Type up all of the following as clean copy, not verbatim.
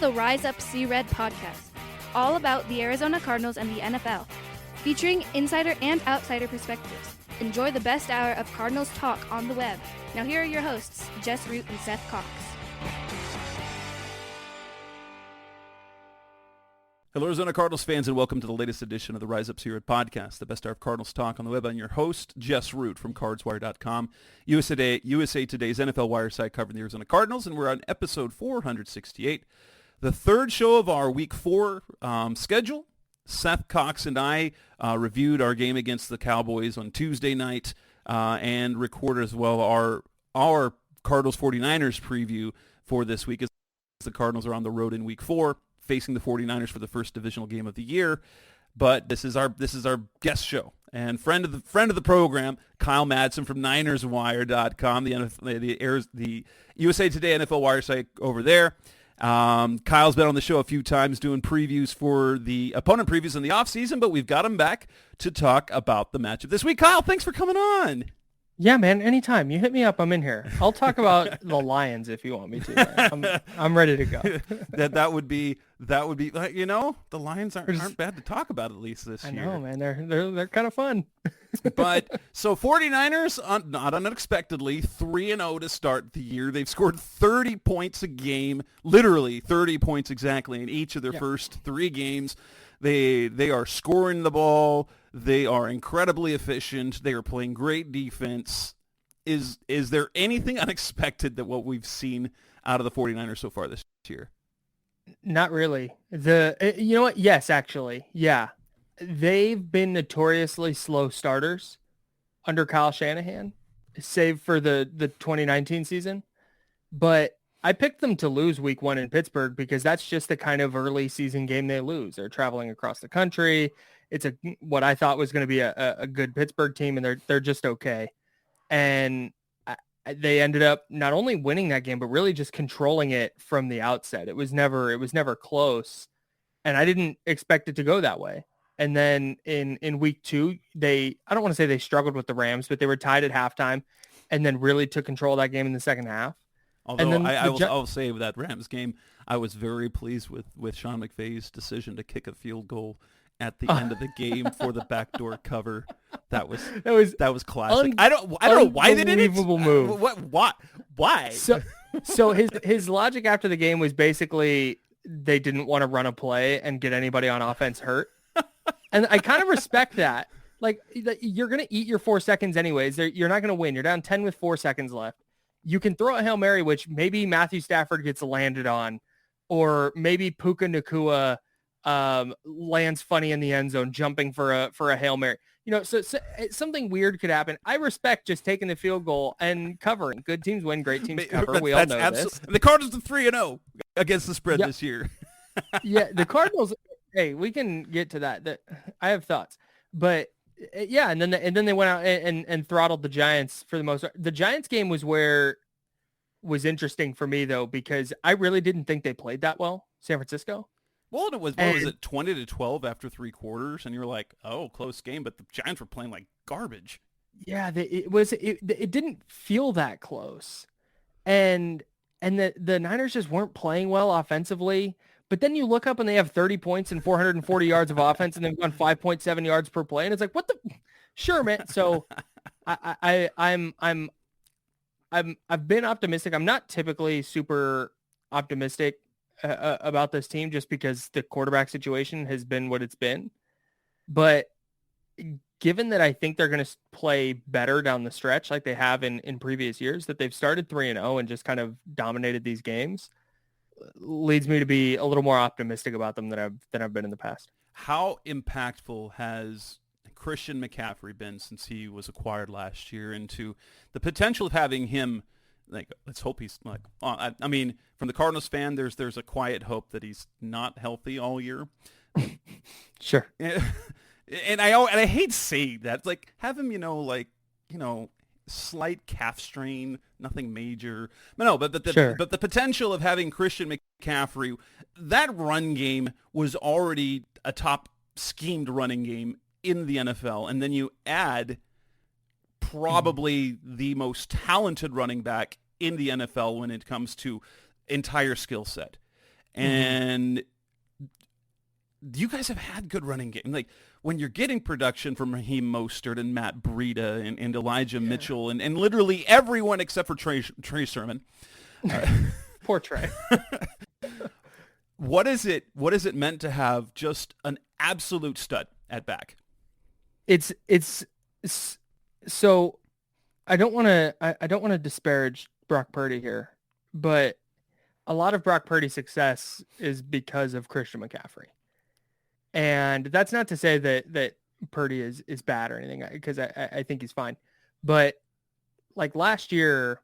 the Rise Up See Red podcast, all about the Arizona Cardinals and the NFL, featuring insider and outsider perspectives. Enjoy the best hour of Cardinals talk on the web. Now here are your hosts, Jess Root and Seth Cox. Hello, Arizona Cardinals fans, and welcome to the latest edition of the Rise Up See Red podcast, the best hour of Cardinals talk on the web. I'm your host, Jess Root from CardsWire.com, USA Today's NFL Wire site covering the Arizona Cardinals, and we're on episode 468, the third show of our Week 4 schedule. Seth Cox and I reviewed our game against the Cowboys on Tuesday night and recorded as well our Cardinals-49ers preview for this week as the Cardinals are on the road in Week 4. Facing the 49ers for the first divisional game of the year. But this is our guest show. And friend of the program, Kyle Madson from NinersWire.com, the USA Today NFL Wire site over there. Kyle's been on the show a few times doing previews for the opponent previews in the offseason, but we've got him back to talk about the matchup this week. Kyle, thanks for coming on. Yeah, man, anytime. You hit me up, I'm in here. I'll talk about the Lions if you want me to. Man. I'm ready to go. that would be you know, the Lions aren't bad to talk about at least this year. I know, man. They're kind of fun. But so 49ers, not unexpectedly, 3-0 to start the year. They've scored 30 points a game, literally 30 points exactly in each of their first 3 games. They are scoring the ball. They are incredibly efficient. They are playing great defense. Is there anything unexpected that what we've seen out of the 49ers so far this year? Not really. You know what? Yes, actually. Yeah. They've been notoriously slow starters under Kyle Shanahan, save for the 2019 season. But I picked them to lose Week 1 in Pittsburgh because that's just the kind of early season game they lose. They're traveling across the country. It's what I thought was going to be a good Pittsburgh team, and they're just okay. And they ended up not only winning that game, but really just controlling it from the outset. It was never close, and I didn't expect it to go that way. And then in Week 2, I don't want to say they struggled with the Rams, but they were tied at halftime, and then really took control of that game in the second half. Although I will say with that Rams game, I was very pleased with Sean McVay's decision to kick a field goal at the end of the game for the backdoor cover. That was classic. I don't know why they did it. Unbelievable move. Why? So his logic after the game was basically they didn't want to run a play and get anybody on offense hurt. And I kind of respect that. Like, you're going to eat your 4 seconds anyways. You're not going to win. You're down 10 with 4 seconds left. You can throw a Hail Mary, which maybe Matthew Stafford gets landed on, or maybe Puka Nacua lands funny in the end zone, jumping for a Hail Mary. You know, so something weird could happen. I respect just taking the field goal and covering. Good teams win, great teams cover. We all know this. The Cardinals are 3-0 against the spread this year. Yeah, the Cardinals. Hey, we can get to that. I have thoughts, but yeah, and then they went out and throttled the Giants for the most part. The Giants game was interesting for me though, because I really didn't think they played that well, San Francisco. Well, it was 20-12 after 3 quarters, and you're like, oh, close game, but the Giants were playing like garbage. Yeah, it didn't feel that close, and the Niners just weren't playing well offensively. But then you look up and they have 30 points and 440 yards of offense, and they've gone 5.7 yards per play, and it's like, what the? Sure, man. So I've been optimistic. I'm not typically super optimistic about this team just because the quarterback situation has been what it's been. But given that I think they're going to play better down the stretch like they have in previous years, that they've started 3-0 and just kind of dominated these games, leads me to be a little more optimistic about them than I've been in the past. How impactful has Christian McCaffrey been since he was acquired last year into the potential of having him? Like, let's hope he's like. I mean, from the Cardinals fan, there's a quiet hope that he's not healthy all year. Sure. And I hate saying that. It's like, have him, slight calf strain, nothing major. But the potential of having Christian McCaffrey, that run game was already a top schemed running game in the NFL, and then you add probably the most talented running back in the NFL when it comes to entire skill set. And you guys have had good running game. Like when you're getting production from Raheem Mostert and Matt Breida and Elijah Mitchell and literally everyone except for Trey Sermon. Poor Trey. What is it meant to have just an absolute stud at back? It's so I don't want to disparage Brock Purdy here, but a lot of Brock Purdy's success is because of Christian McCaffrey. And that's not to say that Purdy is bad or anything, because I think he's fine. But like last year,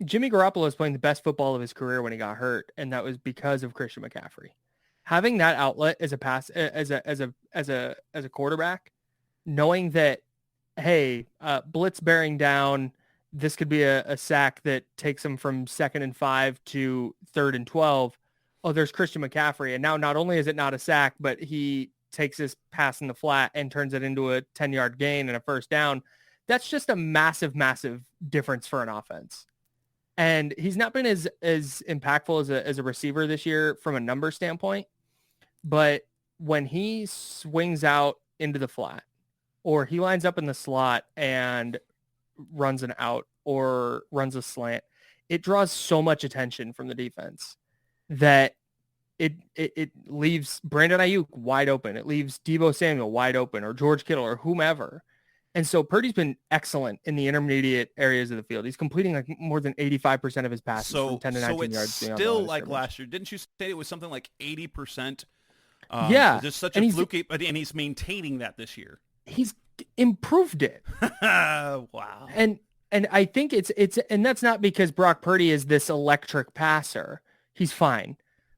Jimmy Garoppolo was playing the best football of his career when he got hurt, and that was because of Christian McCaffrey. Having that outlet as a quarterback, knowing that, hey, blitz bearing down, this could be a sack that takes him from 2nd and 5 to 3rd and 12. Oh, there's Christian McCaffrey. And now not only is it not a sack, but he takes this pass in the flat and turns it into a 10-yard gain and a first down. That's just a massive, massive difference for an offense. And he's not been as impactful as a receiver this year from a number standpoint. But when he swings out into the flat, or he lines up in the slot and runs an out or runs a slant, it draws so much attention from the defense that it leaves Brandon Ayuk wide open. It leaves Deebo Samuel wide open, or George Kittle, or whomever. And so Purdy's been excellent in the intermediate areas of the field. He's completing like more than 85% of his passes from 10 to 19 yards. So it's still like last year. Didn't you say it was something like 80%? Yeah. Just such a fluky, and he's maintaining that this year. He's improved it. Wow. And I think it's and that's not because Brock Purdy is this electric passer. He's fine.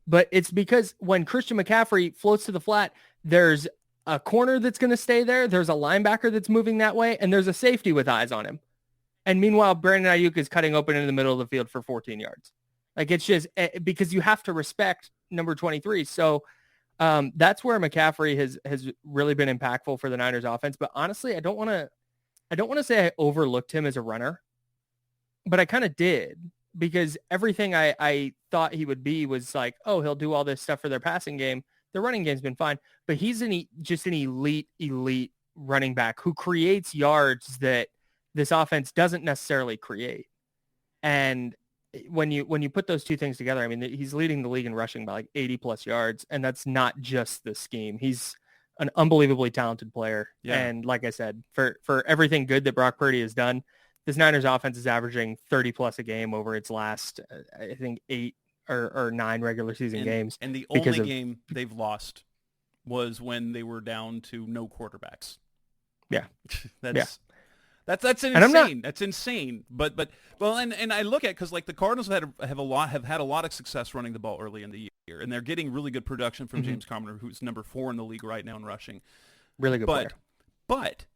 But it's because when Christian McCaffrey floats to the flat, there's a corner that's going to stay there. There's a linebacker that's moving that way, and there's a safety with eyes on him. And meanwhile, Brandon Ayuk is cutting open in the middle of the field for 14 yards. Like, it's just because you have to respect number 23. So that's where McCaffrey has really been impactful for the Niners offense. But honestly, I don't want to say I overlooked him as a runner, but I kind of did, because everything I thought he would be was like, oh, he'll do all this stuff for their passing game. Their running game's been fine, but he's just an elite running back who creates yards that this offense doesn't necessarily create. And when you put those two things together, I mean, he's leading the league in rushing by like 80 plus yards. And that's not just the scheme. He's an unbelievably talented player. Yeah. And like I said, for everything good that Brock Purdy has done, this Niners offense is averaging 30 plus a game over its last, I think 8 or 9 regular season games. And the only game they've lost was when they were down to no quarterbacks. Yeah. That's insane. That's insane. But well, and I look at, because like the Cardinals have had a lot of success running the ball early in the year, and they're getting really good production from James Conner, who's number 4 in the league right now in rushing. Really good player. But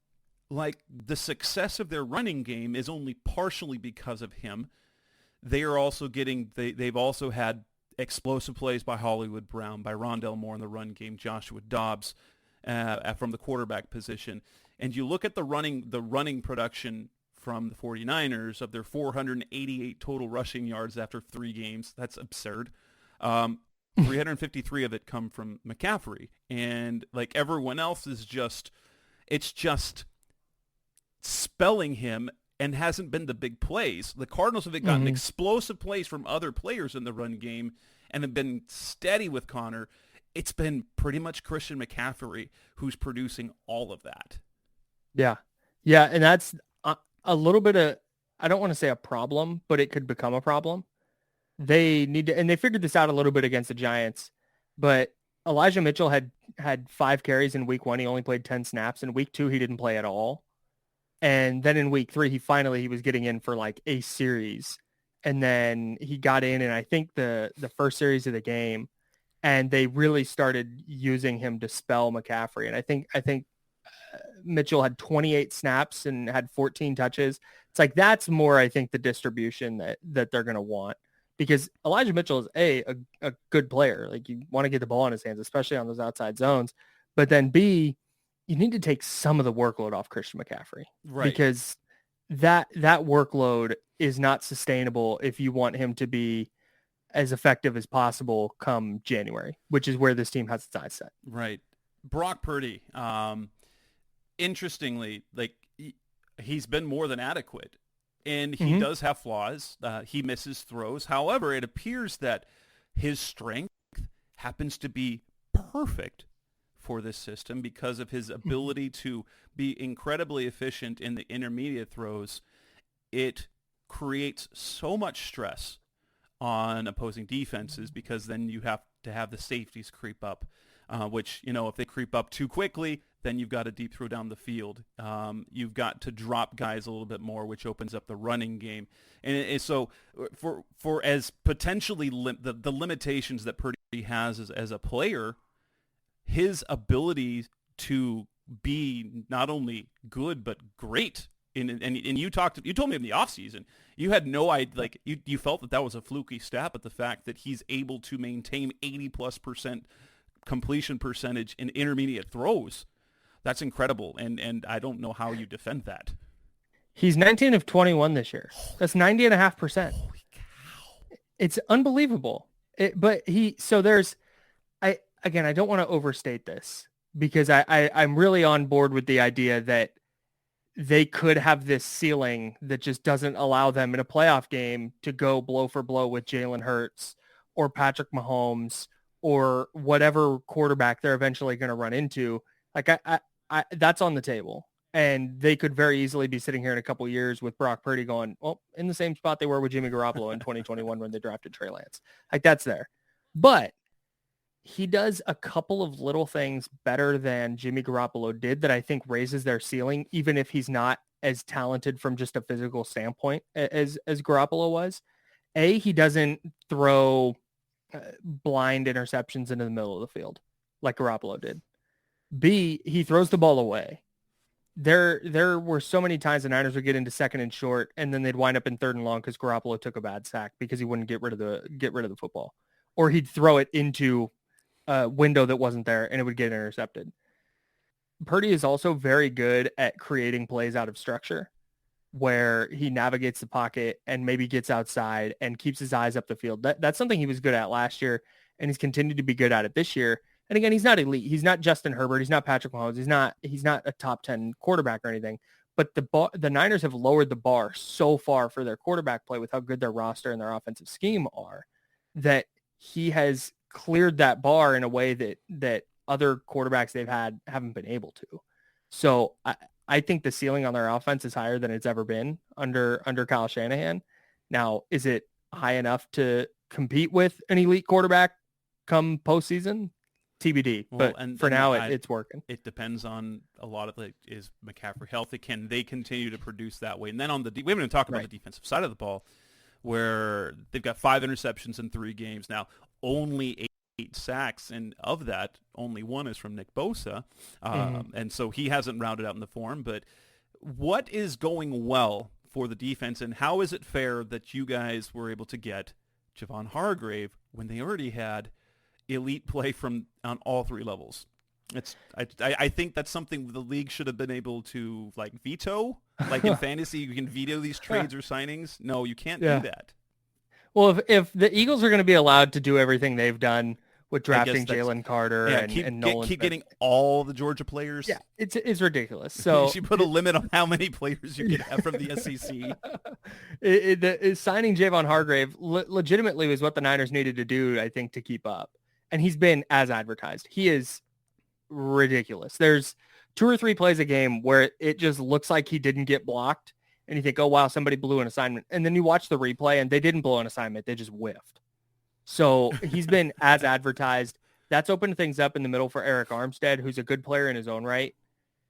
like the success of their running game is only partially because of him. They are also they've also had explosive plays by Hollywood Brown, by Rondell Moore in the run game, Joshua Dobbs from the quarterback position. And you look at the running production from the 49ers of their 488 total rushing yards after 3 games. That's absurd. 353 of it come from McCaffrey. And like everyone else is just spelling him, and hasn't been the big plays. The Cardinals have gotten explosive plays from other players in the run game and have been steady with Connor. It's been pretty much Christian McCaffrey who's producing all of that. Yeah. Yeah. And that's a little bit of, I don't want to say a problem, but it could become a problem. They need to, and they figured this out a little bit against the Giants, but Elijah Mitchell had 5 carries in week 1. He only played 10 snaps. In week 2, he didn't play at all. And then in week 3, he was getting in for like a series. And then he got in, and I think the first series of the game, and they really started using him to spell McCaffrey. And I think Mitchell had 28 snaps and had 14 touches. It's like, that's more, I think, the distribution that they're going to want, because Elijah Mitchell is a good player. Like, you want to get the ball in his hands, especially on those outside zones. But then B, you need to take some of the workload off Christian McCaffrey, right? Because that workload is not sustainable if you want him to be as effective as possible come January, which is where this team has its eyes set. Right. Brock Purdy, interestingly, like he's been more than adequate, and he does have flaws. He misses throws. However, it appears that his strength happens to be perfect for this system because of his ability to be incredibly efficient in the intermediate throws. It creates so much stress on opposing defenses because then you have to have the safeties creep up, which, if they creep up too quickly, then you've got a deep throw down the field. You've got to drop guys a little bit more, which opens up the running game. And so for as potentially the limitations that Purdy has as a player, his ability to be not only good but great. And you told me in the offseason, you had no idea, like you felt that was a fluky stat, but the fact that he's able to maintain 80+% completion percentage in intermediate throws, that's incredible. And I don't know how you defend that. He's 19 of 21 this year. That's 90.5%. Holy cow. It's unbelievable. I don't want to overstate this because I'm really on board with the idea that they could have this ceiling that just doesn't allow them in a playoff game to go blow for blow with Jalen Hurts or Patrick Mahomes or whatever quarterback they're eventually going to run into. Like I that's on the table, and they could very easily be sitting here in a couple of years with Brock Purdy going, well, in the same spot they were with Jimmy Garoppolo in 2021 when they drafted Trey Lance. Like that's there, but he does a couple of little things better than Jimmy Garoppolo did that I think raises their ceiling, even if he's not as talented from just a physical standpoint as Garoppolo was. A, he doesn't throw blind interceptions into the middle of the field like Garoppolo did. B, he throws the ball away. There were so many times the Niners would get into second and short, and then they'd wind up in third and long because Garoppolo took a bad sack because he wouldn't get rid of the football, or he'd throw it into a window that wasn't there and it would get intercepted. Purdy is also very good at creating plays out of structure where he navigates the pocket and maybe gets outside and keeps his eyes up the field. That's something he was good at last year, and he's continued to be good at it this year. And again, he's not elite. He's not Justin Herbert. He's not Patrick Mahomes. He's not a top 10 quarterback or anything. But the Niners have lowered the bar so far for their quarterback play with how good their roster and their offensive scheme are that he has cleared that bar in a way that other quarterbacks they've had haven't been able to. So I think the ceiling on their offense is higher than it's ever been under Kyle Shanahan. Now, is it high enough to compete with an elite quarterback come postseason? TBD. Well, but for now, it's working. It depends on a lot of is McCaffrey healthy? Can they continue to produce that way? And then we haven't even talked about the defensive side of the ball, where they've got 5 interceptions in 3 games now. Only 8 sacks, and of that, only 1 is from Nick Bosa. And so he hasn't rounded out in the form. But what is going well for the defense, and how is it fair that you guys were able to get Javon Hargrave when they already had elite play on all 3 levels? I think that's something the league should have been able to veto. Like in fantasy, you can veto these trades or signings. No, you can't do that. Well, if the Eagles are going to be allowed to do everything they've done with drafting Jalen Carter and Nolan, keep getting all the Georgia players. Yeah, it's ridiculous. So you should put a limit on how many players you can have from the SEC. Signing Javon Hargrave legitimately was what the Niners needed to do, I think, to keep up. And he's been as advertised. He is ridiculous. There's 2 or 3 plays a game where it just looks like he didn't get blocked. And you think, oh, wow, somebody blew an assignment. And then you watch the replay, and they didn't blow an assignment. They just whiffed. So he's been as advertised. That's opened things up in the middle for Eric Armstead, who's a good player in his own right.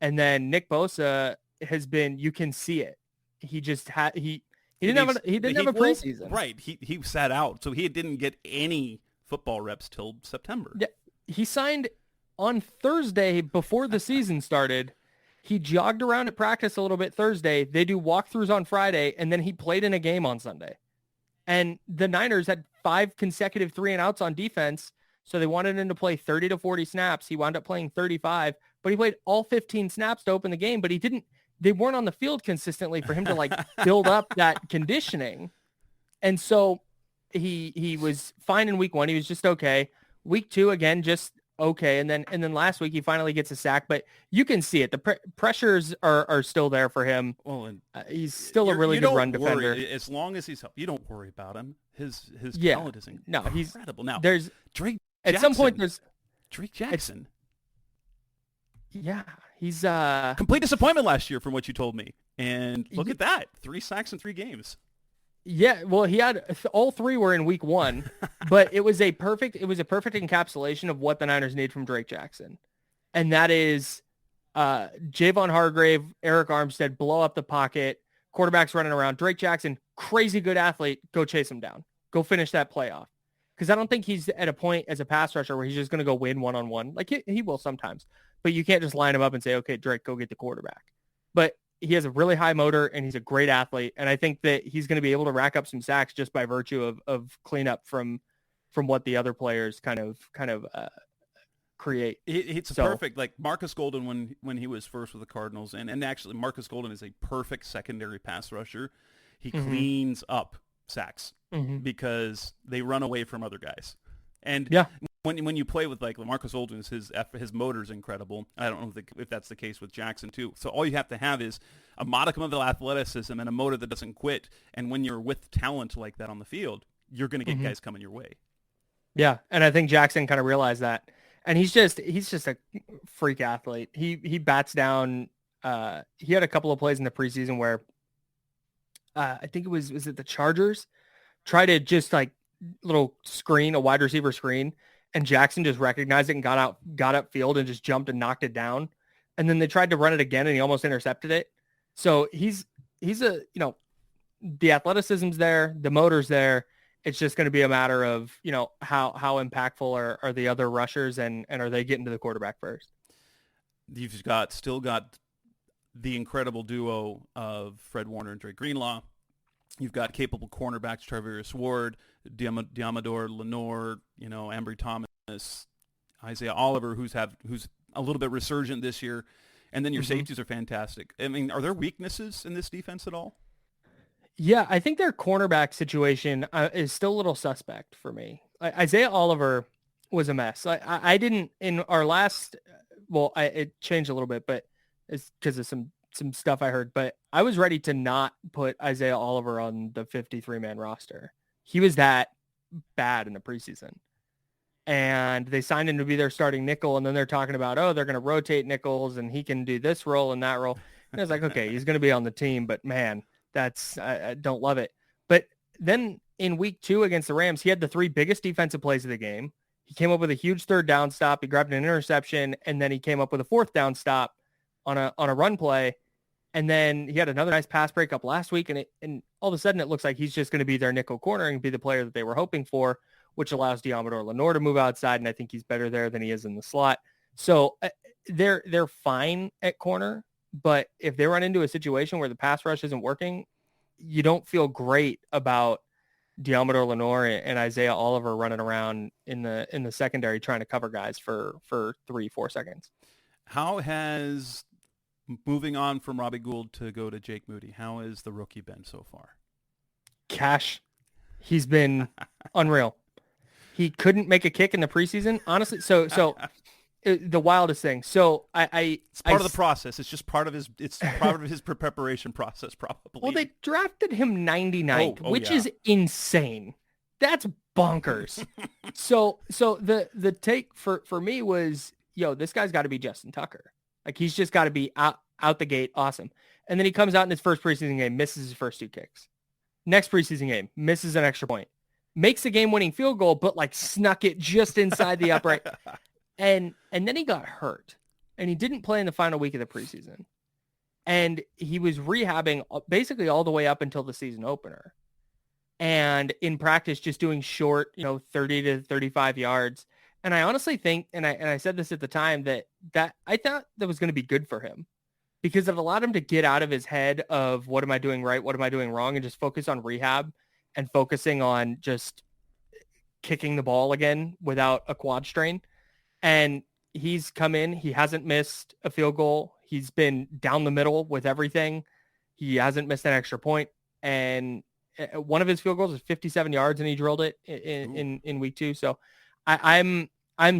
And then Nick Bosa has been, you can see it. He just had, he didn't have a preseason. Right. He sat out. So he didn't get any football reps till September. Yeah. He signed on Thursday before the season started. He jogged around at practice a little bit Thursday. They do walkthroughs on Friday, and then he played in a game on Sunday. And the Niners had 5 consecutive 3-and-outs on defense, so they wanted him to play 30 to 40 snaps. He wound up playing 35, but he played all 15 snaps to open the game, but they weren't on the field consistently for him to build up that conditioning. And so he was fine in week 1. He was just okay. Week 2, again, just okay. And then last week he finally gets a sack, but you can see it. The pressures are still there for him. Well, and he's still a really good run defender. As long as he's healthy, you don't worry about him. His talent is incredible. No, he's Now, there's Drake Jackson. At some point there's Drake Jackson. Yeah, he's complete disappointment last year from what you told me. And look at that. 3 sacks in 3 games. Yeah, well, he had all 3 were in week 1, but it was a perfect encapsulation of what the Niners need from Drake Jackson. And that is Javon Hargrave, Eric Armstead, blow up the pocket, quarterbacks running around. Drake Jackson, crazy good athlete, go chase him down. Go finish that playoff. Because I don't think he's at a point as a pass rusher where he's just going to go win one-on-one. Like, he will sometimes. But you can't just line him up and say, okay, Drake, go get the quarterback. But he has a really high motor, and he's a great athlete. And I think that he's going to be able to rack up some sacks just by virtue of cleanup from what the other players kind of create. It's perfect. Like Marcus Golden when he was first with the Cardinals, and actually Marcus Golden is a perfect secondary pass rusher. He cleans up sacks because they run away from other guys. And when you play with like LaMarcus Aldridge, his motor is incredible. I don't know if that's the case with Jackson too. So all you have to have is a modicum of athleticism and a motor that doesn't quit. And when you're with talent like that on the field, you're going to get guys coming your way. Yeah, and I think Jackson kind of realized that. And he's just a freak athlete. He bats down. He had a couple of plays in the preseason where I think was it the Chargers tried to just like little screen, a wide receiver screen, and Jackson just recognized it and got upfield and just jumped and knocked it down. And then they tried to run it again and he almost intercepted it. So he's a, the athleticism's there, the motor's there. It's just going to be a matter of, how impactful are the other rushers and are they getting to the quarterback first? You've still got the incredible duo of Fred Warner and Dre Greenlaw. You've got capable cornerbacks, Travarius Ward, Diamador Lenore, Ambry Thomas, Isaiah Oliver, who's a little bit resurgent this year. And then your safeties are fantastic. I mean, are there weaknesses in this defense at all? Yeah, I think their cornerback situation is still a little suspect for me. Isaiah Oliver was a mess. I didn't in our last. Well, it changed a little bit, but it's because of some stuff I heard. But I was ready to not put Isaiah Oliver on the 53-man roster. He was that bad in the preseason, and they signed him to be their starting nickel. And then they're talking about, they're going to rotate nickels, and he can do this role and that role. And I was like, okay, he's going to be on the team, but man. I don't love it. But then in week 2 against the Rams, he had the 3 biggest defensive plays of the game. He came up with a huge 3rd down stop. He grabbed an interception, and then he came up with a 4th down stop on a run play. And then he had another nice pass breakup last week, and all of a sudden it looks like he's just going to be their nickel corner and be the player that they were hoping for, which allows Diamador Lenore to move outside, and I think he's better there than he is in the slot. So they're fine at corner. But if they run into a situation where the pass rush isn't working, you don't feel great about Diamador Lenore and Isaiah Oliver running around in the secondary trying to cover guys for 3-4 seconds. How has moving on from Robbie Gould to go to Jake Moody, how has the rookie been so far? Cash. He's been unreal. He couldn't make a kick in the preseason, honestly. So the wildest thing. So it's part of the process. It's just part of his preparation process, probably. Well, they drafted him 99th, which is insane. That's bonkers. so the take for me was, this guy's got to be Justin Tucker. Like, he's just got to be out the gate awesome. And then he comes out in his first preseason game, misses his first 2 kicks. Next preseason game, misses an extra point. Makes the game-winning field goal, but snuck it just inside the upright. And then he got hurt, and he didn't play in the final week of the preseason. And he was rehabbing basically all the way up until the season opener. And in practice, just doing short, 30 to 35 yards. And I honestly think, and I said this at the time, that I thought that was going to be good for him, because it allowed him to get out of his head of what am I doing right, what am I doing wrong, and just focus on rehab and focusing on just kicking the ball again without a quad strain. And he's come in. He hasn't missed a field goal. He's been down the middle with everything. He hasn't missed an extra point. And one of his field goals was 57 yards, and he drilled it in week 2. So I'm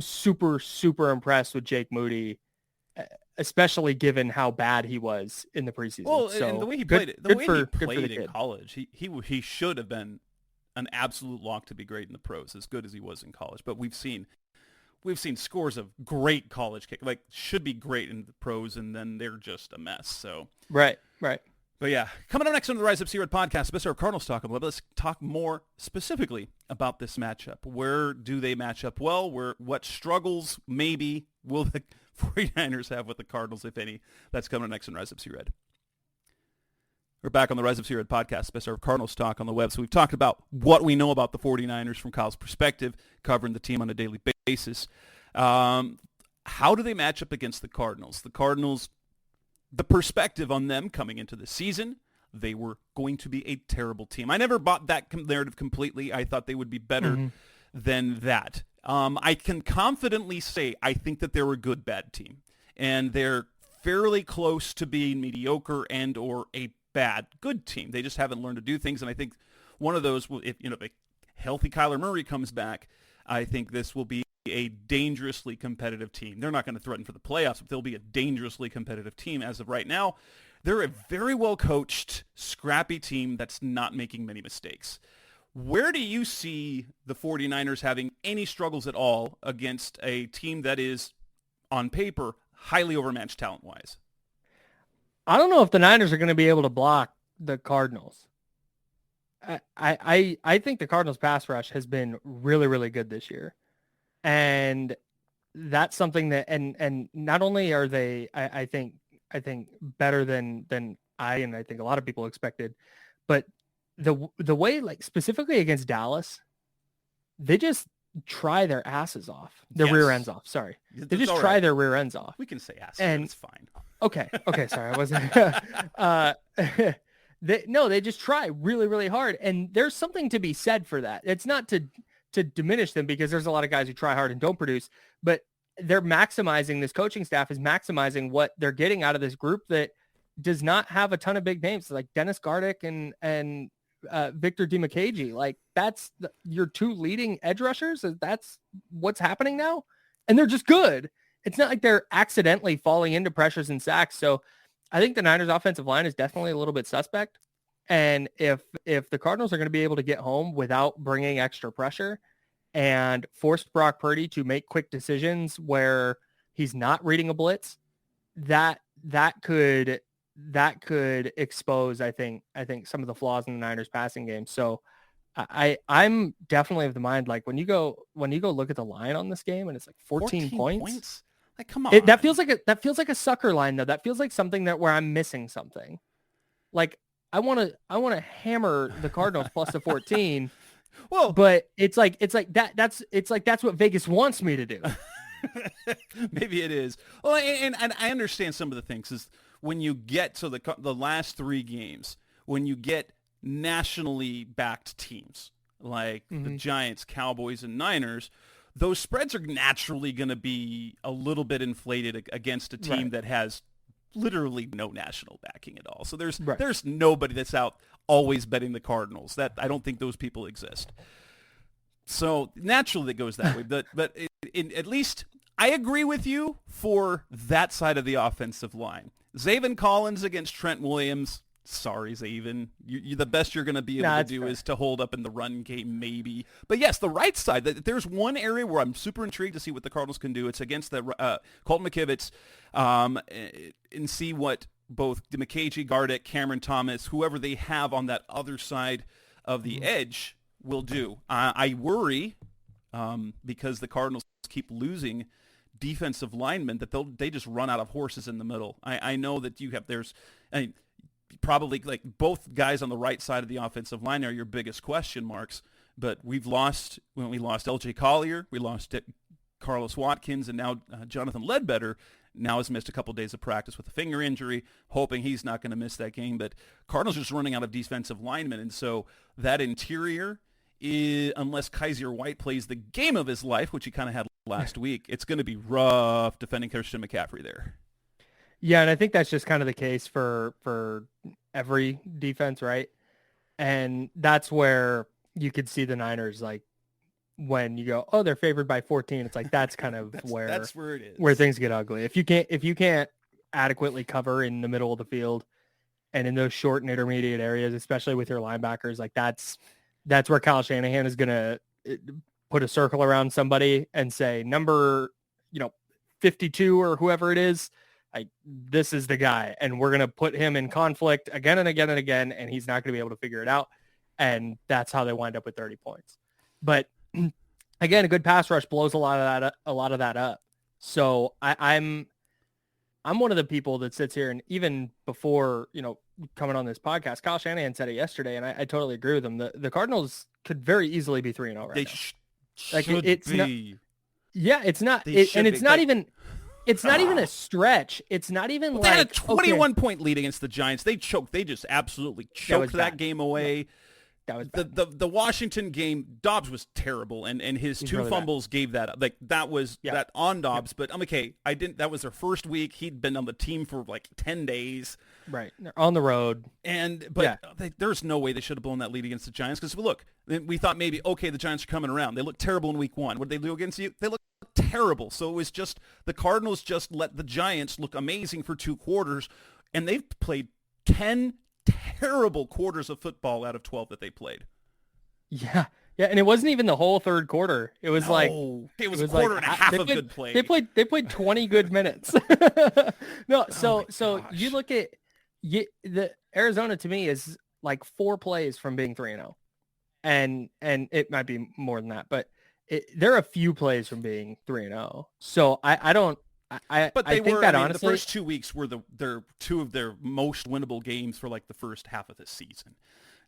super, super impressed with Jake Moody, especially given how bad he was in the preseason. Well, so and the way he good, played, the way for, he played in kid. college, he should have been an absolute lock to be great in the pros, as good as he was in college. But we've seen scores of great college kick, like should be great in the pros, and then they're just a mess. So right. But yeah, coming up next on the Rise Up Seaward podcast, Mr. Cardinals talk about. Let's talk more specifically about this matchup. Where do they match up well? What struggles maybe will the 49ers have with the Cardinals, if any? That's coming up next on Rise Up Seaward. We're back on the Rise Up Seaward podcast, Mr. Cardinals talk on the web. So we've talked about what we know about the 49ers from Kyle's perspective, covering the team on a daily basis. How do they match up against the Cardinals? The Cardinals, the perspective on them coming into the season, they were going to be a terrible team. I never bought that narrative completely. I thought they would be better than that. I can confidently say I think that they're a good bad team, and they're fairly close to being mediocre and or a bad good team. They just haven't learned to do things, and I think one of those, if a healthy Kyler Murray comes back, I think this will be a dangerously competitive team. They're not going to threaten for the playoffs, but they'll be a dangerously competitive team as of right now. They're a very well-coached, scrappy team that's not making many mistakes. Where do you see the 49ers having any struggles at all against a team that is, on paper, highly overmatched talent-wise? I don't know if the Niners are going to be able to block the Cardinals. I think the Cardinals pass rush has been really, really good this year. And that's something that, and not only are they, I think better than I think a lot of people expected, but the way, like specifically against Dallas, they just try their asses off, their rear ends off. Sorry. They just try their rear ends off. We can say ass. And it's fine. Okay. Sorry. I wasn't, they just try really, really hard. And there's something to be said for that. It's not to diminish them, because there's a lot of guys who try hard and don't produce, but they're maximizing, this coaching staff is maximizing what they're getting out of this group that does not have a ton of big names like Dennis Gardick and Victor Dimukeje. Like that's your two leading edge rushers. That's what's happening now. And they're just good. It's not like they're accidentally falling into pressures and sacks. So I think the Niners offensive line is definitely a little bit suspect. And if the Cardinals are going to be able to get home without bringing extra pressure and force Brock Purdy to make quick decisions where he's not reading a blitz, that could expose, I think some of the flaws in the Niners passing game. So I'm definitely of the mind, like when you go look at the line on this game and it's like 14 points. Like, come on. That feels like a sucker line though. That feels like something where I'm missing something. Like I want to hammer the Cardinals plus the 14. Well, but it's like that's what Vegas wants me to do. Maybe it is. Well, and I understand some of the things is when you get to the last 3 games, when you get nationally backed teams like the Giants, Cowboys, and Niners, those spreads are naturally going to be a little bit inflated against a team that has literally no national backing at all. So there's nobody that's out always betting the Cardinals. That I don't think those people exist. So naturally it goes that way. But at least I agree with you for that side of the offensive line. Zaven Collins against Trent Williams. Sorry, Zaven. You the best you're going to be able to do is to hold up in the run game, maybe. But yes, the right side. There's one area where I'm super intrigued to see what the Cardinals can do. It's against the Colton McKivitz, and see what both Dimukeje, Gardick, Cameron Thomas, whoever they have on that other side of the edge will do. I worry because the Cardinals keep losing defensive linemen that they just run out of horses in the middle. I know that probably like both guys on the right side of the offensive line are your biggest question marks, but we lost LJ Collier, we lost Carlos Watkins, and now Jonathan Ledbetter now has missed a couple days of practice with a finger injury, hoping he's not going to miss that game. But Cardinals are just running out of defensive linemen, and so that interior, unless Kaiser White plays the game of his life, which he kind of had last week, it's going to be rough defending Christian McCaffrey there. Yeah, and I think that's just kind of the case for every defense, right? And that's where you could see the Niners, like, when you go, oh, they're favored by 14. It's like, that's kind of that's where it is. Where things get ugly. If you can't adequately cover in the middle of the field and in those short and intermediate areas, especially with your linebackers, like that's where Kyle Shanahan is going to put a circle around somebody and say, number, 52 or whoever it is, like, this is the guy. And we're going to put him in conflict again and again and again, and he's not going to be able to figure it out. And that's how they wind up with 30 points. But again, a good pass rush blows a lot of that up. So I'm one of the people that sits here, and even before, coming on this podcast, Kyle Shanahan said it yesterday, and I totally agree with him. The Cardinals could very easily be 3-0 right now. It's be. Not, yeah, it's not, and it's not even. It's not even a stretch. It's not even they had a 21-point lead against the Giants. They choked. They just absolutely choked that game away. That was bad. The Washington game, Dobbs was terrible, and his two really fumbles gave that up. Like, that was that on Dobbs. Yep. But I'm okay. That was their first week. He'd been on the team for like 10 days. Right. They're on the road. But there's no way they should have blown that lead against the Giants, because look, we thought maybe, okay, the Giants are coming around. They looked terrible in week 1. What did they do against you? They looked terrible. So it was just the Cardinals just let the Giants look amazing for 2 quarters, and they've played 10 terrible quarters of football out of 12 that they played. Yeah, and it wasn't even the whole third quarter. It was a quarter and a half of good play. They played 20 good minutes. No, so you look at the Arizona, to me, is like 4 plays from being 3-0, and it might be more than that, but they're a few plays from being 3-0. So I don't. But they think that honestly, the first 2 weeks were their 2 of their most winnable games for like the first half of the season.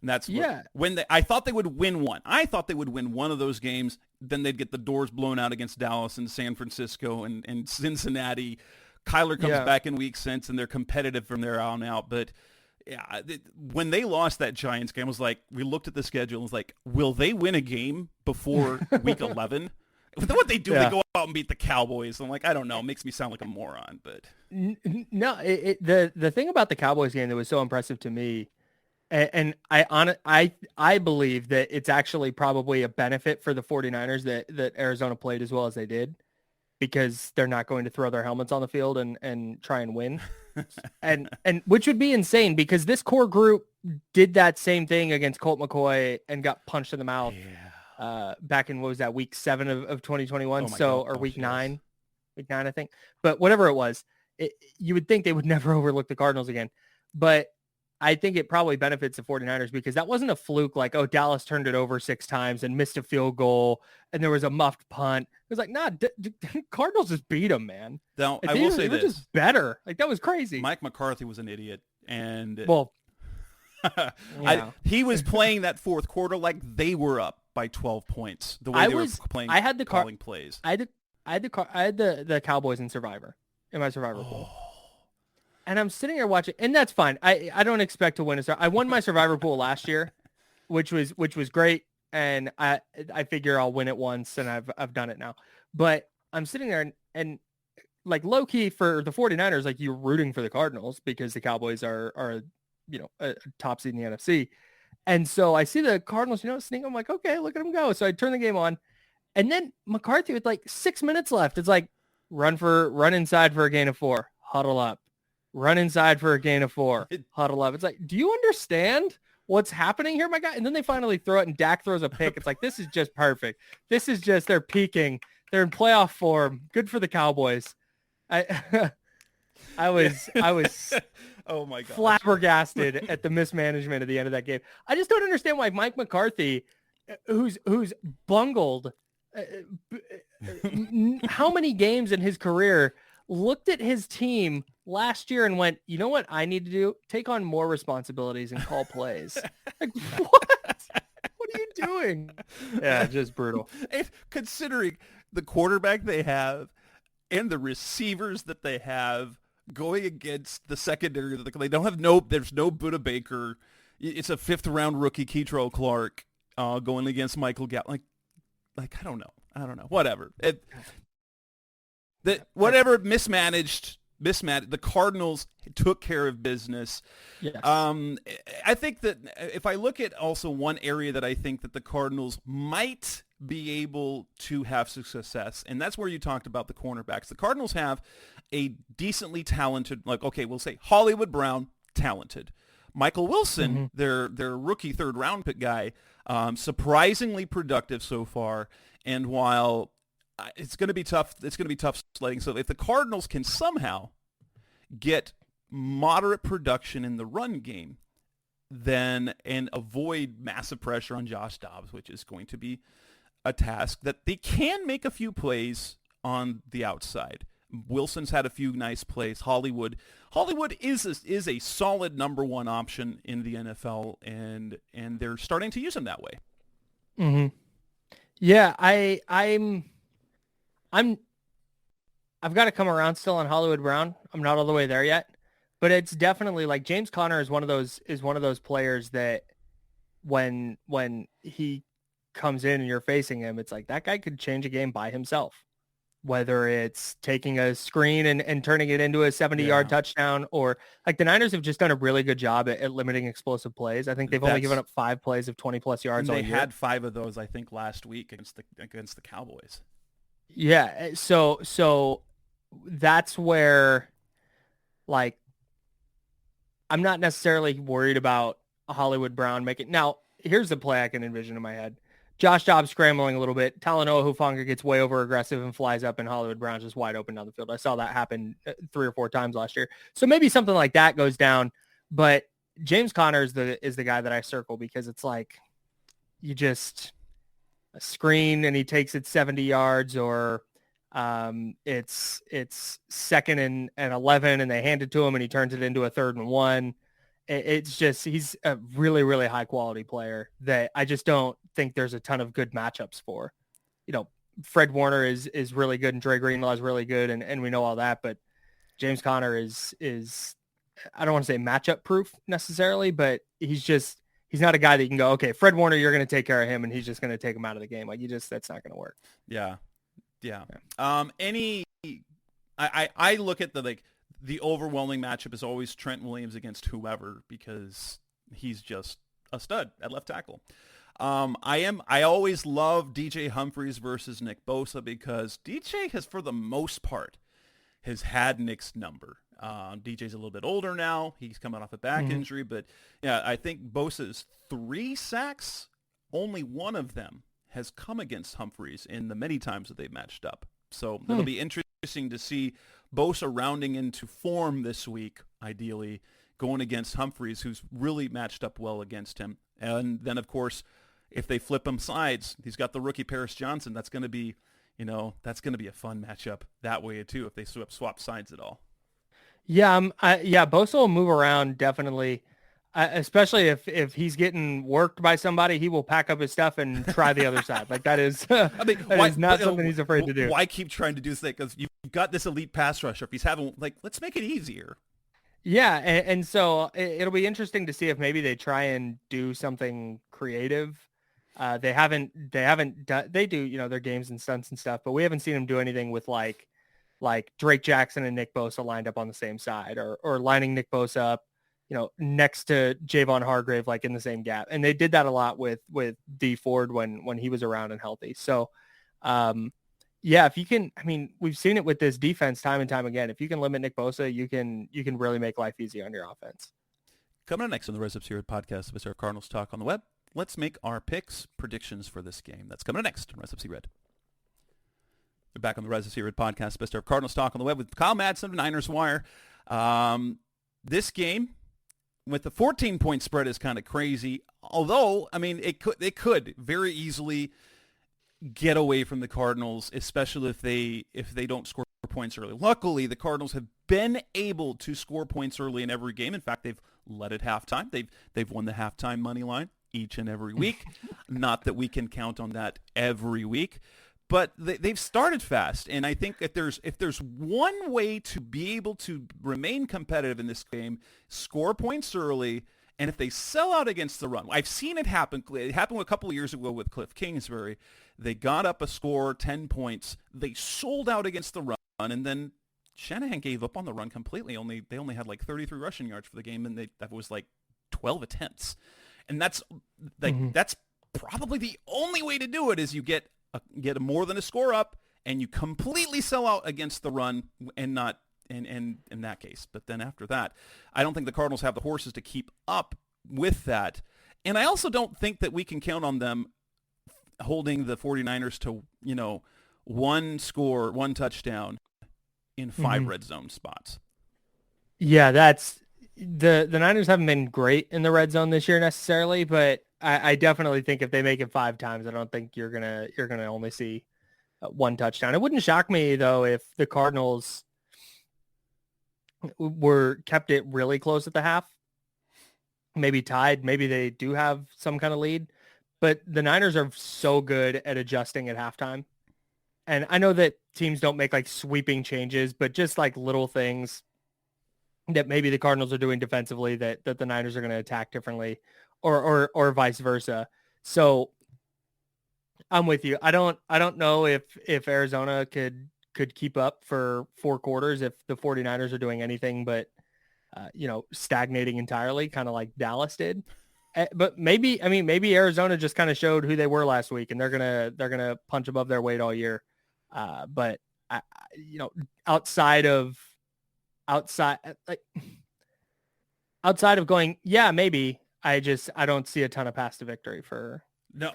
And that's when I thought they would win one. I thought they would win one of those games. Then they'd get the doors blown out against Dallas and San Francisco and Cincinnati. Kyler comes back in week 6, and they're competitive from there on out. But yeah, when they lost that Giants game, I was like, we looked at the schedule and was like, will they win a game before week 11? What they do, they go out and beat the Cowboys. I'm like, I don't know. It makes me sound like a moron, but no. The thing about the Cowboys game that was so impressive to me, and I believe that it's actually probably a benefit for the 49ers that Arizona played as well as they did, because they're not going to throw their helmets on the field and try and win, and which would be insane, because this core group did that same thing against Colt McCoy and got punched in the mouth. Back in, what was that, week 7 of 2021? Week 9, I think. But whatever it was, you would think they would never overlook the Cardinals again. But I think it probably benefits the 49ers, because that wasn't a fluke like, oh, Dallas turned it over 6 times and missed a field goal and there was a muffed punt. It was like, nah, Cardinals just beat them, man. Now, I will say this. They were just better. Like, that was crazy. Mike McCarthy was an idiot. And well, he was playing that fourth quarter like they were up by 12 points. The way they were playing, calling plays. I had the Cowboys in Survivor, in my Survivor pool. And I'm sitting here watching, and that's fine. I don't expect to win I won my Survivor pool last year, which was great, and I figure I'll win it once, and I've done it now. But I'm sitting there and like, low key for the 49ers, like, you're rooting for the Cardinals because the Cowboys are a top seed in the NFC. And so I see the Cardinals, sneak. I'm like, okay, look at them go. So I turn the game on, and then McCarthy, with like 6 minutes left, it's like, run inside for a gain of 4, huddle up. Run inside for a gain of 4, huddle up. It's like, do you understand what's happening here, my guy? And then they finally throw it, and Dak throws a pick. It's like, this is just perfect. This is just, they're peaking. They're in playoff form. Good for the Cowboys. I was oh my God, flabbergasted at the mismanagement at the end of that game. I just don't understand why Mike McCarthy, who's bungled how many games in his career, looked at his team last year and went, you know what I need to do? Take on more responsibilities and call plays. Like, what? What are you doing? Yeah, just brutal. And considering the quarterback they have and the receivers that they have going against the secondary, they don't have there's no Buda Baker. It's a 5th round rookie, Keitrell Clark, going against Michael Gallup. Like, I don't know. Whatever. Whatever mismanaged mismatch. The Cardinals took care of business. Yes. I think that if I look at also one area that I think that the Cardinals might be able to have success, and that's where you talked about the cornerbacks. The Cardinals have a decently talented, like, okay, we'll say Hollywood Brown, talented. Michael Wilson, their rookie third-round pick guy, surprisingly productive so far. And while it's going to be tough sledding. So if the Cardinals can somehow get moderate production in the run game, then and avoid massive pressure on Josh Dobbs, which is going to be a task, that they can make a few plays on the outside. Wilson's had a few nice plays. Hollywood is a solid number one option in the NFL, and they're starting to use him that way. Mm-hmm. Yeah, I've got to come around still on Hollywood Brown. I'm not all the way there yet, but it's definitely like James Conner is one of those players that when he comes in and you're facing him, it's like that guy could change a game by himself. Whether it's taking a screen and turning it into a 70-yard touchdown, or like the Niners have just done a really good job at limiting explosive plays. I think they've only given up 5 plays of 20-plus yards all year. They had 5 of those, I think, last week against the Cowboys. Yeah, so that's where, like, I'm not necessarily worried about Hollywood Brown making. Now, here's the play I can envision in my head. Josh Dobbs scrambling a little bit. Talanoa Hufanga gets way over aggressive and flies up, and Hollywood Brown's just wide open down the field. I saw that happen 3 or 4 times last year. So maybe something like that goes down. But James Conner is the guy that I circle, because it's like you just a screen and he takes it 70 yards, or it's 2nd and 11 and they hand it to him and he turns it into a 3rd and 1. It's just, he's a really, really high quality player that I just don't think there's a ton of good matchups for. You know, Fred Warner is really good and Dre Greenlaw is really good, and we know all that, but James Conner is I don't want to say matchup proof necessarily, but he's not a guy that you can go, okay, Fred Warner, you're going to take care of him and he's just going to take him out of the game. Like, that's not going to work. Yeah. I look at the overwhelming matchup is always Trent Williams against whoever, because he's just a stud at left tackle. I always love DJ Humphries versus Nick Bosa, because DJ has, for the most part, has had Nick's number. DJ's a little bit older now. He's coming off a back injury, but yeah, I think Bosa's 3 sacks, only one of them has come against Humphries in the many times that they've matched up. So it'll be interesting to see Bosa rounding into form this week, ideally, going against Humphries, who's really matched up well against him. And then, of course, if they flip him sides, he's got the rookie Paris Johnson. That's going to be, a fun matchup that way too, if they swap sides at all. Yeah, Bosa will move around definitely, especially if he's getting worked by somebody. He will pack up his stuff and try the other side. Like that is, is not something he's afraid to do. Why keep trying to do this? Because you've got this elite pass rusher. If he's having, let's make it easier. Yeah, and so it'll be interesting to see if maybe they try and do something creative. They haven't done. They do, their games and stunts and stuff, but we haven't seen them do anything with like Drake Jackson and Nick Bosa lined up on the same side, or lining Nick Bosa up, next to Javon Hargrave, like in the same gap. And they did that a lot with D Ford when he was around and healthy. So, yeah, if you can, we've seen it with this defense time and time again. If you can limit Nick Bosa, you can really make life easy on your offense. Coming up next on the Rise Up Here podcast, of our Cardinals talk on the web. Let's make our picks, predictions for this game. That's coming up next on Rise Up Red. We're back on the Rise Up Red podcast, Mr. Cardinals talk on the web with Kyle Madson of Niners Wire. This game with the 14-point spread is kind of crazy. Although, it could very easily get away from the Cardinals, especially if they don't score points early. Luckily, the Cardinals have been able to score points early in every game. In fact, they've led at halftime. They've won the halftime money line each and every week. Not that we can count on that every week, but they've started fast. And I think if there's one way to be able to remain competitive in this game, score points early. And if they sell out against the run, I've seen it happen. It happened a couple of years ago with Cliff Kingsbury. They got up a score, 10 points. They sold out against the run, and then Shanahan gave up on the run completely. They only had like 33 rushing yards for the game, and that was like 12 attempts. And that's that's probably the only way to do it is you get more than a score up, and you completely sell out against the run and not in that case. But then after that, I don't think the Cardinals have the horses to keep up with that. And I also don't think that we can count on them holding the 49ers to, one score, one touchdown in 5 red zone spots. Yeah, that's the Niners haven't been great in the red zone this year necessarily, but I definitely think if they make it 5 times, I don't think you're gonna only see one touchdown. It wouldn't shock me though if the Cardinals kept it really close at the half, maybe tied, maybe they do have some kind of lead, but the Niners are so good at adjusting at halftime. And I know that teams don't make like sweeping changes, but just like little things that maybe the Cardinals are doing defensively that the Niners are going to attack differently or vice versa. So I'm with you. I don't know if Arizona could keep up for 4 quarters if the 49ers are doing anything but stagnating entirely, kind of like Dallas did. But maybe Arizona just kind of showed who they were last week, and they're gonna punch above their weight all year. But outside of going, yeah, maybe I don't see a ton of path to victory for the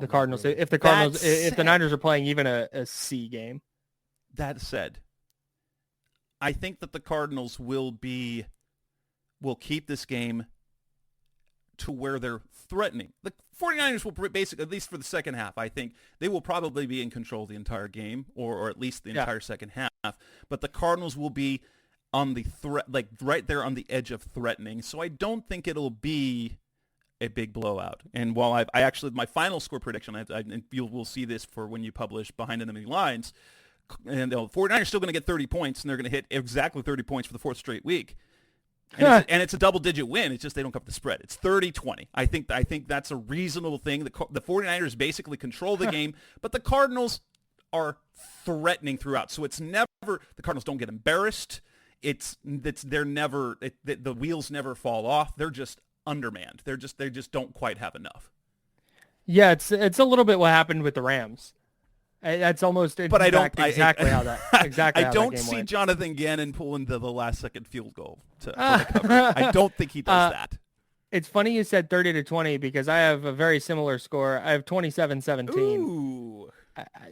Cardinals. Really. If the Niners are playing even a C game. That said, I think that the Cardinals will keep this game to where they're threatening. The 49ers will basically, at least for the second half, I think they will probably be in control of the entire game or at least the entire second half. But the Cardinals will be on the like right there on the edge of threatening. So I don't think it'll be a big blowout. And while I actually, my final score prediction, and we'll see this for when you publish Behind Enemy Lines, and the 49ers are still going to get 30 points, and they're going to hit exactly 30 points for the 4th straight week. And it's a double-digit win. It's just they don't cover the spread. It's 30-20. I think that's a reasonable thing. The 49ers basically control the game, but the Cardinals are threatening throughout. So it's never the Cardinals don't get embarrassed. The wheels never fall off. They're just undermanned. They just don't quite have enough. Yeah, it's a little bit what happened with the Rams. That's almost exactly how that game see went. Jonathan Gannon pulling the last-second field goal for the cover. I don't think he does that. It's funny you said 30-20 because I have a very similar score. I have 27-17. Ooh.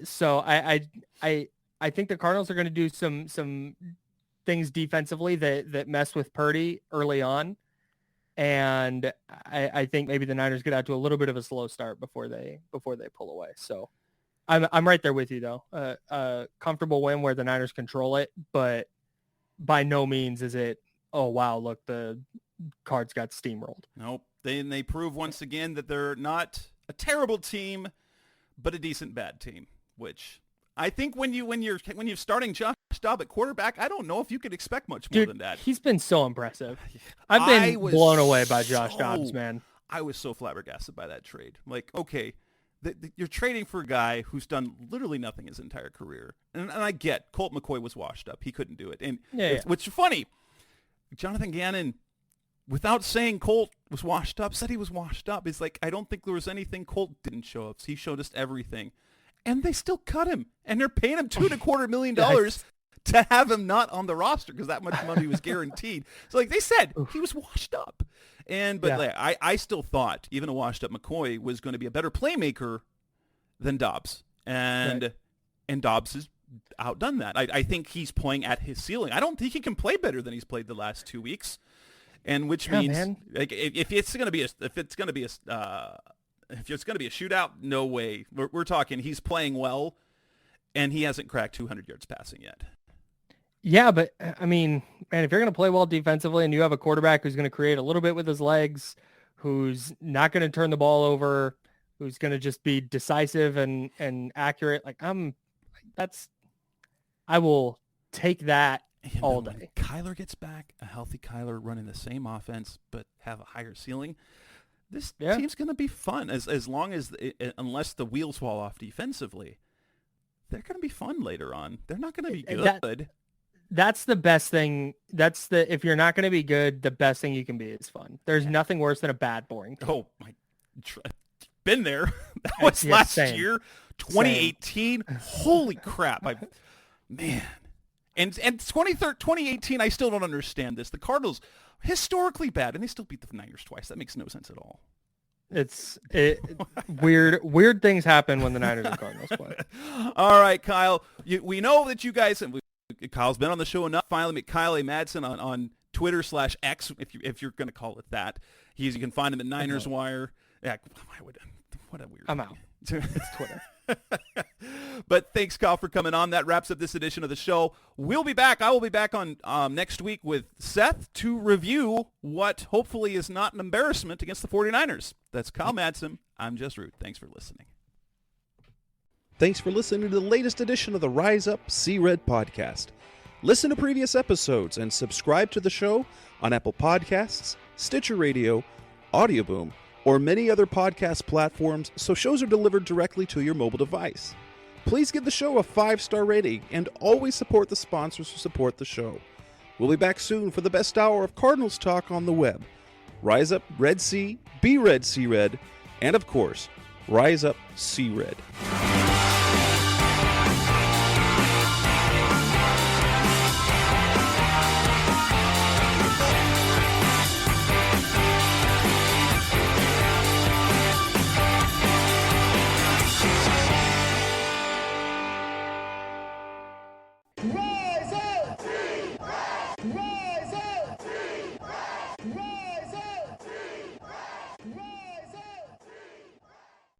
So I think the Cardinals are going to do some things defensively that mess with Purdy early on, and I think maybe the Niners get out to a little bit of a slow start before they pull away. So. I'm right there with you though. A comfortable win where the Niners control it, but by no means is it, oh wow, look, the Cards got steamrolled. Nope. They prove once again that they're not a terrible team, but a decent bad team. Which I think when you're starting Josh Dobbs at quarterback, I don't know if you could expect much more than that. He's been so impressive. I've been blown away by Josh Dobbs, man. I was so flabbergasted by that trade. Like, okay. You're trading for a guy who's done literally nothing his entire career. And I get Colt McCoy was washed up. He couldn't do it. And which is funny. Jonathan Gannon, without saying Colt was washed up, said he was washed up. It's like, I don't think there was anything Colt didn't show us. He showed us everything. And they still cut him. And they're paying him $2.25 million to have him not on the roster because that much money was guaranteed. So like they said, he was washed up. I still thought even a washed-up McCoy was going to be a better playmaker than Dobbs. And Dobbs has outdone that. I think he's playing at his ceiling. I don't think he can play better than he's played the last 2 weeks. And which means like, if it's going to be a shootout, no way. We're talking he's playing well, and he hasn't cracked 200 yards passing yet. Yeah, but I mean, man, if you're going to play well defensively and you have a quarterback who's going to create a little bit with his legs, who's not going to turn the ball over, who's going to just be decisive and accurate, I will take that all day. When Kyler gets back, a healthy Kyler running the same offense but have a higher ceiling, this team's going to be fun as long as unless the wheels fall off defensively. They're going to be fun later on. They're not going to be good. That's the best thing. If you're not going to be good, the best thing you can be is fun. There's nothing worse than a bad, boring team. Oh, my. Been there. That was last year, 2018. Same. Holy crap. Man. And 2018, I still don't understand this. The Cardinals, historically bad, and they still beat the Niners twice. That makes no sense at all. Weird things happen when the Niners and Cardinals play. All right, Kyle. We know that you guys, Kyle's been on the show enough. Finally, Kyle A. Madson on Twitter/X, if you're going to call it that. You can find him at Niners Wire. Yeah, what a weird. I'm out. It's Twitter. But thanks, Kyle, for coming on. That wraps up this edition of the show. We'll be back. I will be back on next week with Seth to review what hopefully is not an embarrassment against the 49ers. That's Kyle Madson. I'm Jess Root. Thanks for listening. Thanks for listening to the latest edition of the Rise Up, See Red podcast. Listen to previous episodes and subscribe to the show on Apple Podcasts, Stitcher Radio, Audioboom, or many other podcast platforms so shows are delivered directly to your mobile device. Please give the show a 5-star rating and always support the sponsors who support the show. We'll be back soon for the best hour of Cardinals talk on the web. Rise up, Red Sea, be Red, See Red, and of course, Rise Up, See Red. Run!